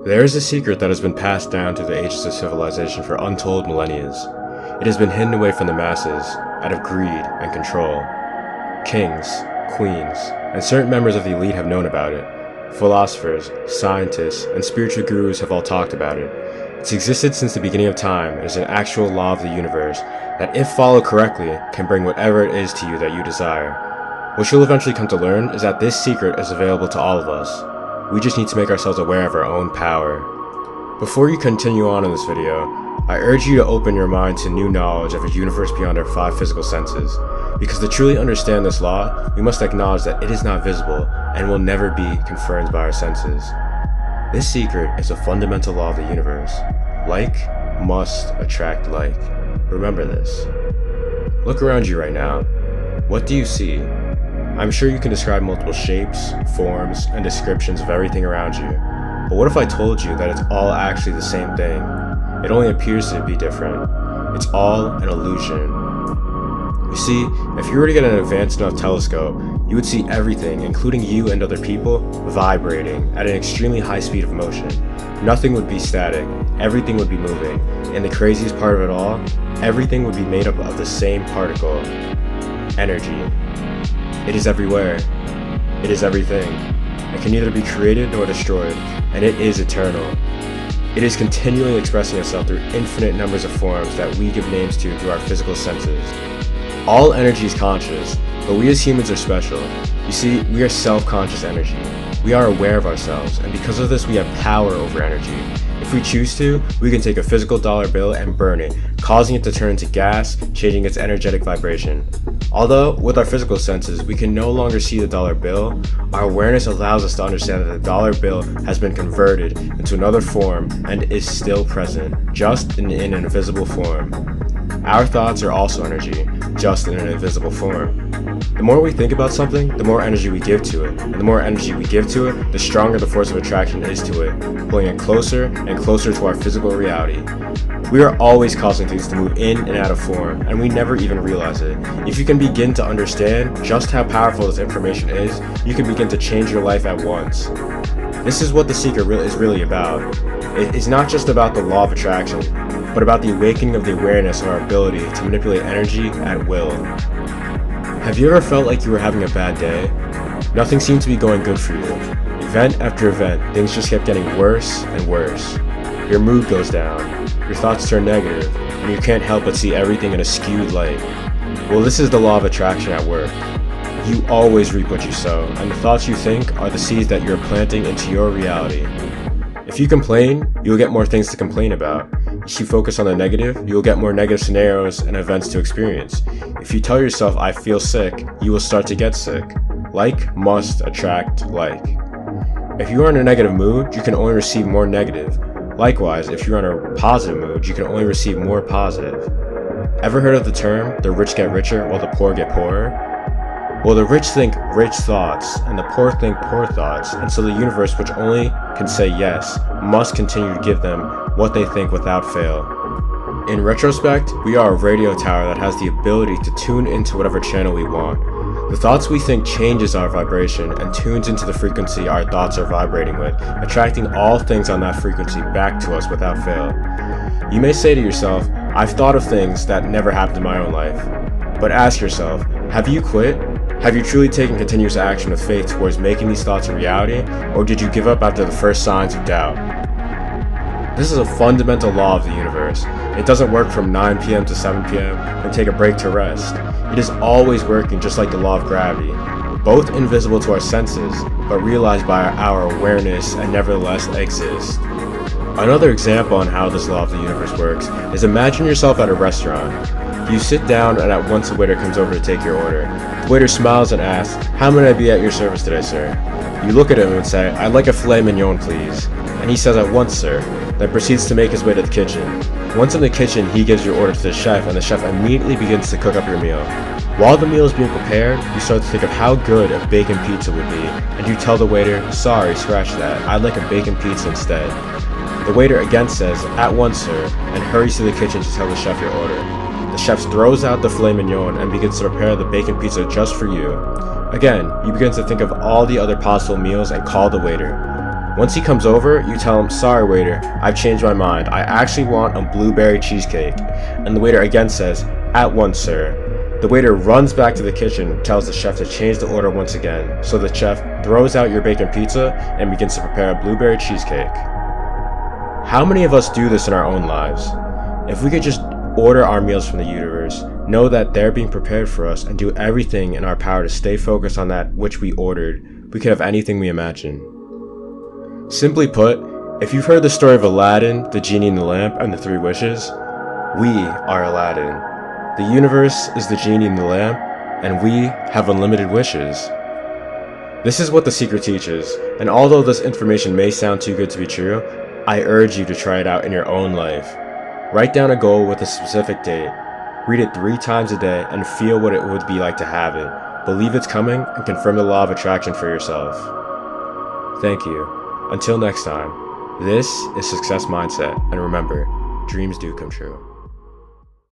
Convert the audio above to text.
There is a secret that has been passed down through the ages of civilization for untold millennia. It has been hidden away from the masses, out of greed and control. Kings, queens, and certain members of the elite have known about it. Philosophers, scientists, and spiritual gurus have all talked about it. It's existed since the beginning of time and is an actual law of the universe that, if followed correctly, can bring whatever it is to you that you desire. What you'll eventually come to learn is that this secret is available to all of us. We just need to make ourselves aware of our own power. Before you continue on in this video, I urge you to open your mind to new knowledge of a universe beyond our 5 physical senses. Because to truly understand this law, we must acknowledge that it is not visible and will never be confirmed by our senses. This secret is a fundamental law of the universe. Like must attract like. Remember this. Look around you right now. What do you see? I'm sure you can describe multiple shapes, forms, and descriptions of everything around you. But what if I told you that it's all actually the same thing? It only appears to be different. It's all an illusion. You see, if you were to get an advanced enough telescope, you would see everything, including you and other people, vibrating at an extremely high speed of motion. Nothing would be static, everything would be moving, and the craziest part of it all, everything would be made up of the same particle: energy. It is everywhere. It is everything. It can neither be created nor destroyed, and it is eternal. It is continually expressing itself through infinite numbers of forms that we give names to through our physical senses. All energy is conscious, but we as humans are special. You see, we are self-conscious energy. We are aware of ourselves, and because of this we have power over energy. If we choose to, we can take a physical dollar bill and burn it, causing it to turn into gas, changing its energetic vibration. Although, with our physical senses, we can no longer see the dollar bill, our awareness allows us to understand that the dollar bill has been converted into another form and is still present, just in an invisible form. Our thoughts are also energy, just in an invisible form. The more we think about something, the more energy we give to it, and the more energy we give to it, the stronger the force of attraction is to it, pulling it closer and closer to our physical reality. We are always causing things to move in and out of form, and we never even realize it. If you can begin to understand just how powerful this information is, you can begin to change your life at once. This is what the secret is really about. It is not just about the law of attraction, but about the awakening of the awareness of our ability to manipulate energy at will. Have you ever felt like you were having a bad day? Nothing seemed to be going good for you. Event after event, things just kept getting worse and worse. Your mood goes down, your thoughts turn negative, and you can't help but see everything in a skewed light. Well, this is the law of attraction at work. You always reap what you sow, and the thoughts you think are the seeds that you're planting into your reality. If you complain, you'll get more things to complain about. If you focus on the negative, you'll get more negative scenarios and events to experience. If you tell yourself, I feel sick, you will start to get sick. Like must attract like. If you are in a negative mood, you can only receive more negative. Likewise, if you're in a positive mood, you can only receive more positive. Ever heard of the term, the rich get richer while the poor get poorer? Well, the rich think rich thoughts, and the poor think poor thoughts, and so the universe, which only can say yes, must continue to give them what they think without fail. In retrospect, we are a radio tower that has the ability to tune into whatever channel we want. The thoughts we think changes our vibration and tunes into the frequency our thoughts are vibrating with, attracting all things on that frequency back to us without fail. You may say to yourself, I've thought of things that never happened in my own life. But ask yourself, have you quit? Have you truly taken continuous action with faith towards making these thoughts a reality, or did you give up after the first signs of doubt? This is a fundamental law of the universe. It doesn't work from 9 p.m. to 7 p.m. and take a break to rest. It is always working just like the law of gravity, both invisible to our senses, but realized by our awareness and nevertheless exist. Another example on how this law of the universe works is imagine yourself at a restaurant. You sit down and at once a waiter comes over to take your order. The waiter smiles and asks, how may I be at your service today, sir? You look at him and say, I'd like a filet mignon, please. And he says, at once, sir. Then proceeds to make his way to the kitchen. Once in the kitchen, he gives your order to the chef, and the chef immediately begins to cook up your meal. While the meal is being prepared, you start to think of how good a bacon pizza would be, and you tell the waiter, sorry, scratch that, I'd like a bacon pizza instead. The waiter again says, at once, sir, and hurries to the kitchen to tell the chef your order. The chef throws out the filet mignon and begins to prepare the bacon pizza just for you. Again, you begin to think of all the other possible meals and call the waiter. Once he comes over, you tell him, "Sorry waiter, I've changed my mind. I actually want a blueberry cheesecake." And the waiter again says, "At once, sir." The waiter runs back to the kitchen, tells the chef to change the order once again, so the chef throws out your bacon pizza and begins to prepare a blueberry cheesecake. How many of us do this in our own lives? If we could just order our meals from the universe, know that they're being prepared for us, and do everything in our power to stay focused on that which we ordered, we could have anything we imagine. Simply put, if you've heard the story of Aladdin, the genie in the lamp, and the 3 wishes, we are Aladdin. The universe is the genie in the lamp, and we have unlimited wishes. This is what The Secret teaches, and although this information may sound too good to be true, I urge you to try it out in your own life. Write down a goal with a specific date. Read it 3 times a day and feel what it would be like to have it. Believe it's coming and confirm the law of attraction for yourself. Thank you. Until next time, this is Success Mindset, and remember, dreams do come true.